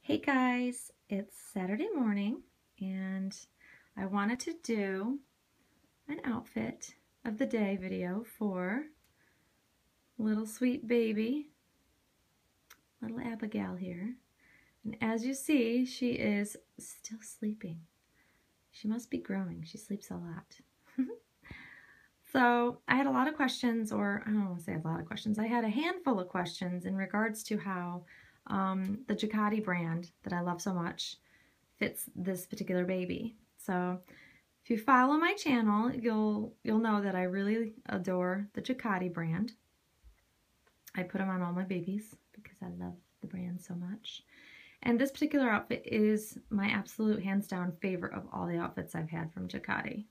Hey guys, it's Saturday morning and I wanted to do an outfit of the day video for little sweet baby, little Abigail here. And as you see, she is still sleeping. She must be growing. She sleeps a lot. So I had a lot of questions, or I don't want to say a lot of questions. I had a handful of questions in regards to how the Ducati brand that I love so much fits this particular baby. So if you follow my channel, you'll know that I really adore the Ducati brand. I put them on all my babies because I love the brand so much. And this particular outfit is my absolute hands down favorite of all the outfits I've had from Ducati.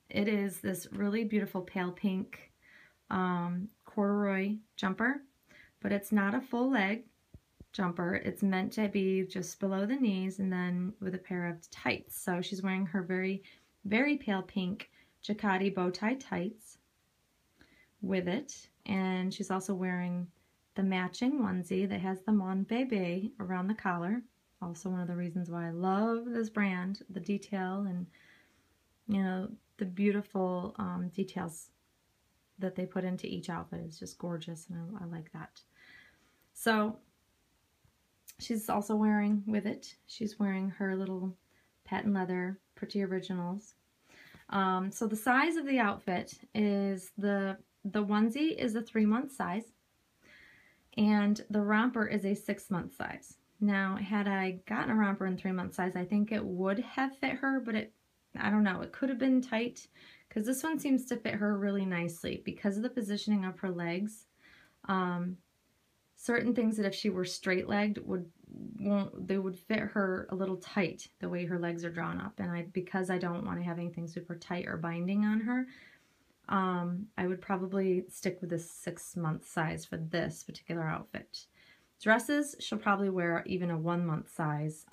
It is this really beautiful pale pink corduroy jumper, but it's not a full leg jumper. It's meant to be just below the knees and then with a pair of tights. So she's wearing her very, very pale pink Ducati bow tie tights with it. And she's also wearing the matching onesie that has the Mon Bebe around the collar. Also one of the reasons why I love this brand, the detail and, you know, the beautiful details that they put into each outfit is just gorgeous, and I like that. So she's also wearing with it, she's wearing her little patent leather Pretty Originals. So the size of the outfit is the onesie is a 3-month size, and the romper is a 6-month size. Now, had I gotten a romper in 3-month size, I think it would have fit her, but I don't know, it could have been tight, because this one seems to fit her really nicely because of the positioning of her legs. Certain things that if she were straight-legged they would fit her a little tight the way her legs are drawn up, and because I don't want to have anything super tight or binding on her, I would probably stick with this 6-month size for this particular outfit. Dresses, she'll probably wear even a 1-month size,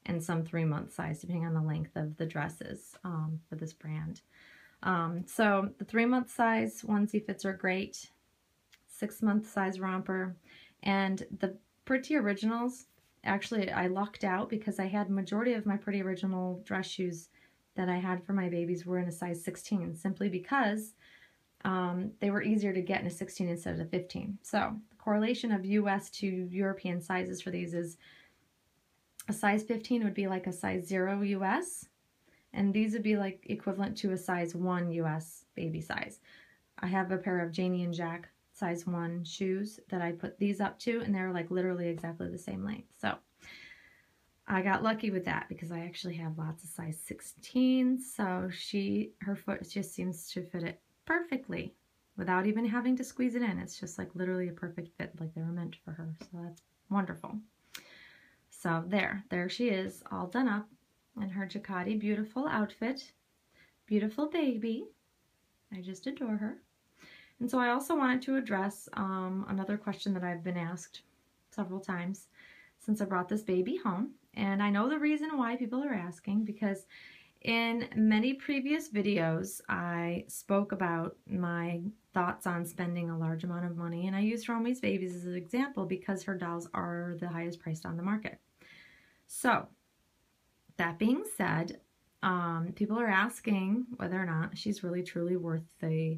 and some 3-month size, depending on the length of the dresses for this brand. So the 3-month size onesie fits her great, 6-month size romper, and the Pretty Originals, actually I lucked out because I had majority of my Pretty Original dress shoes that I had for my babies were in a size 16, simply because they were easier to get in a 16 instead of a 15. So the correlation of US to European sizes for these is a size 15 would be like a size 0 US, and these would be like equivalent to a size 1 US baby size. I have a pair of Janie and Jack size 1 shoes that I put these up to, and they're like literally exactly the same length. So I got lucky with that because I actually have lots of size 16, so her foot just seems to fit it perfectly without even having to squeeze it in. It's just like literally a perfect fit, like they were meant for her. So that's wonderful. So there she is, all done up in her Ducati beautiful outfit. Beautiful baby. I just adore her. And so I also wanted to address another question that I've been asked several times since I brought this baby home. And I know the reason why people are asking, because in many previous videos I spoke about my thoughts on spending a large amount of money, and I used Romy's Babies as an example because her dolls are the highest priced on the market. So that being said, people are asking whether or not she's really truly worth the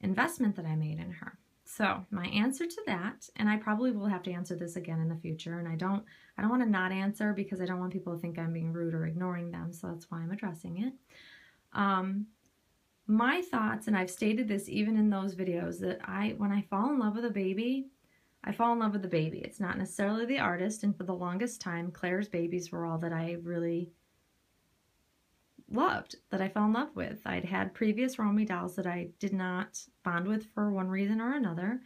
investment that I made in her. So my answer to that, and I probably will have to answer this again in the future, and I don't want to not answer because I don't want people to think I'm being rude or ignoring them, so that's why I'm addressing it. My thoughts, and I've stated this even in those videos, that when I fall in love with a baby, I fall in love with the baby. It's not necessarily the artist, and for the longest time, Claire's babies were all that I really loved, that I fell in love with. I'd had previous Romy dolls that I did not bond with for one reason or another,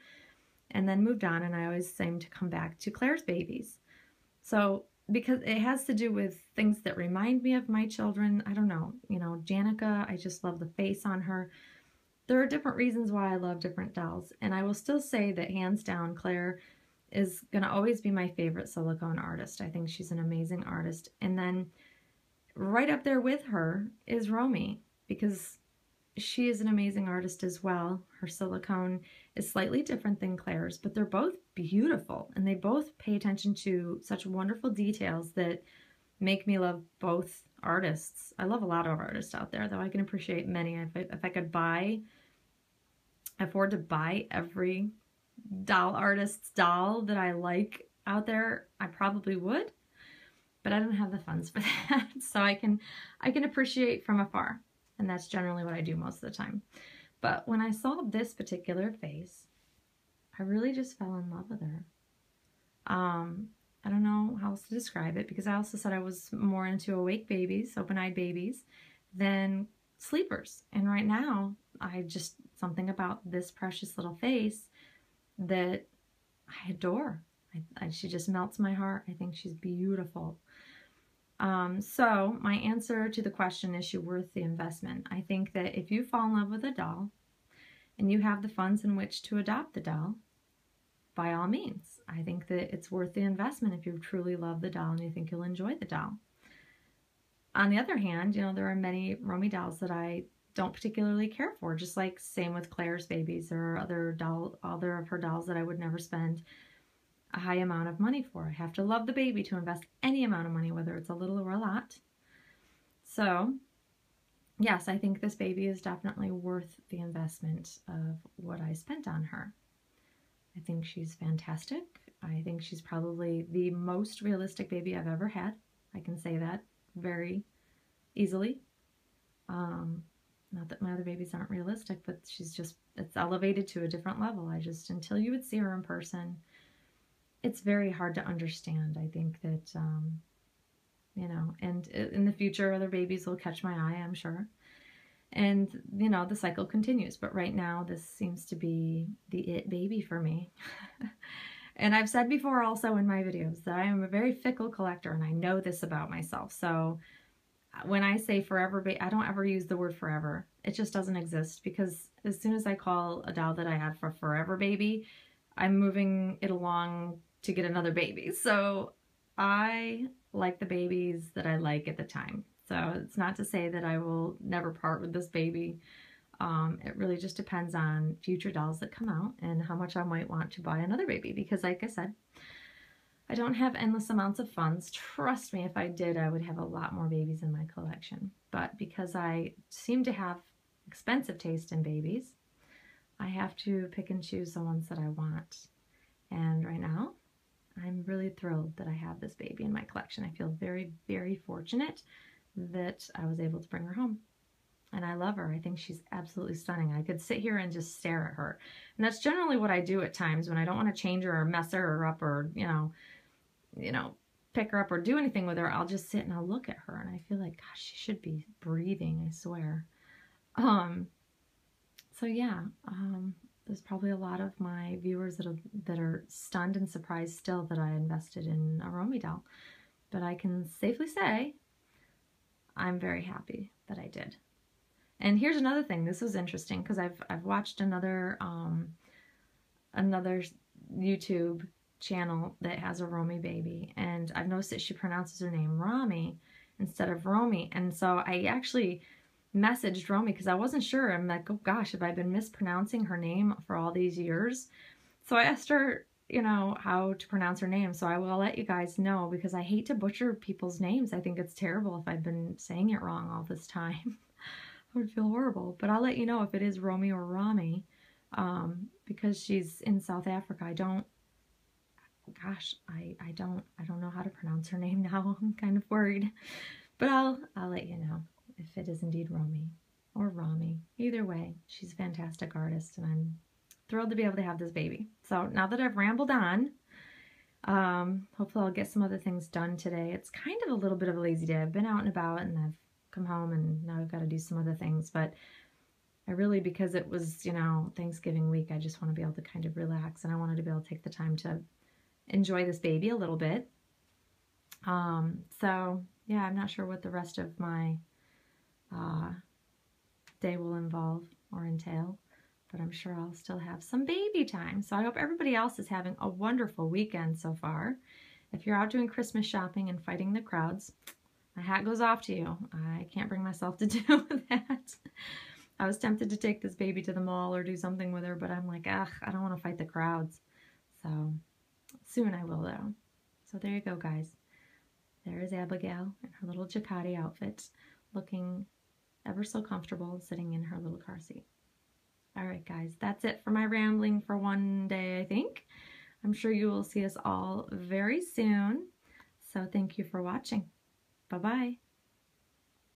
and then moved on, and I always seemed to come back to Claire's babies. So, because it has to do with things that remind me of my children, I don't know, you know, Janica, I just love the face on her. There are different reasons why I love different dolls, and I will still say that hands down, Claire is going to always be my favorite silicone artist. I think she's an amazing artist. And then right up there with her is Romy, because she is an amazing artist as well. Her silicone is slightly different than Claire's, but they're both beautiful, and they both pay attention to such wonderful details that make me love both artists. I love a lot of artists out there, though I can appreciate many. If I could afford to buy every doll artist's doll that I like out there, I probably would, but I don't have the funds for that. So I can appreciate from afar, and that's generally what I do most of the time. But when I saw this particular face, I really just fell in love with her. I don't know how else to describe it, because I also said I was more into awake babies, open-eyed babies, than sleepers. And right now, something about this precious little face that I adore. She just melts my heart. I think she's beautiful. So my answer to the question, is she worth the investment? I think that if you fall in love with a doll and you have the funds in which to adopt the doll, by all means, I think that it's worth the investment if you truly love the doll and you think you'll enjoy the doll. On the other hand, you know, there are many Romy dolls that I don't particularly care for, just like same with Claire's babies or other of her dolls that I would never spend a high amount of money for. I have to love the baby to invest any amount of money, whether it's a little or a lot. So yes, I think this baby is definitely worth the investment of what I spent on her. I think she's fantastic. I think she's probably the most realistic baby I've ever had. I can say that very easily. Not that my other babies aren't realistic, but it's elevated to a different level. Until you would see her in person, it's very hard to understand. I think that, you know, and in the future, other babies will catch my eye, I'm sure. And, you know, the cycle continues. But right now, this seems to be the it baby for me. And I've said before also in my videos that I am a very fickle collector, and I know this about myself. So when I say forever baby, I don't ever use the word forever. It just doesn't exist, because as soon as I call a doll that I have for forever baby, I'm moving it along to get another baby. So I like the babies that I like at the time. So it's not to say that I will never part with this baby. It really just depends on future dolls that come out and how much I might want to buy another baby, because like I said, I don't have endless amounts of funds. Trust me, if I did, I would have a lot more babies in my collection. But because I seem to have expensive taste in babies, I have to pick and choose the ones that I want. And right now, I'm really thrilled that I have this baby in my collection. I feel very, very fortunate that I was able to bring her home. And I love her. I think she's absolutely stunning. I could sit here and just stare at her. And that's generally what I do at times when I don't want to change her or mess her up or, you know, pick her up or do anything with her. I'll just sit and I'll look at her and I feel like, gosh, she should be breathing, I swear. So yeah, there's probably a lot of my viewers that are stunned and surprised still that I invested in a Romy doll. But I can safely say I'm very happy that I did. And here's another thing. This was interesting because I've watched another YouTube channel that has a Romy baby, and I've noticed that she pronounces her name Romy instead of Romy. And so I actually messaged Romy because I wasn't sure. I'm like, oh gosh, have I been mispronouncing her name for all these years? So I asked her, you know, how to pronounce her name. So I will let you guys know, because I hate to butcher people's names. I think it's terrible if I've been saying it wrong all this time. I would feel horrible. But I'll let you know if it is Romy or Rami, because she's in South Africa. I don't know how to pronounce her name now. I'm kind of worried. But I'll let you know if it is indeed Romy or Rami. Either way, she's a fantastic artist, and I'm thrilled to be able to have this baby. So now that I've rambled on, hopefully I'll get some other things done today. It's kind of a little bit of a lazy day. I've been out and about, and I've come home, and now I've got to do some other things. But I really, because it was, you know, Thanksgiving week, I just want to be able to kind of relax, and I wanted to be able to take the time to enjoy this baby a little bit. So yeah, I'm not sure what the rest of my day will involve or entail, but I'm sure I'll still have some baby time. So I hope everybody else is having a wonderful weekend so far. If you're out doing Christmas shopping and fighting the crowds, my hat goes off to you. I can't bring myself to do that. I was tempted to take this baby to the mall or do something with her, but I'm like, ugh, I don't want to fight the crowds. So soon I will, though. So there you go, guys. There is Abigail in her little jacquard outfit, looking ever so comfortable, sitting in her little car seat. All right, guys, that's it for my rambling for one day, I think. I'm sure you will see us all very soon. So thank you for watching. Bye-bye.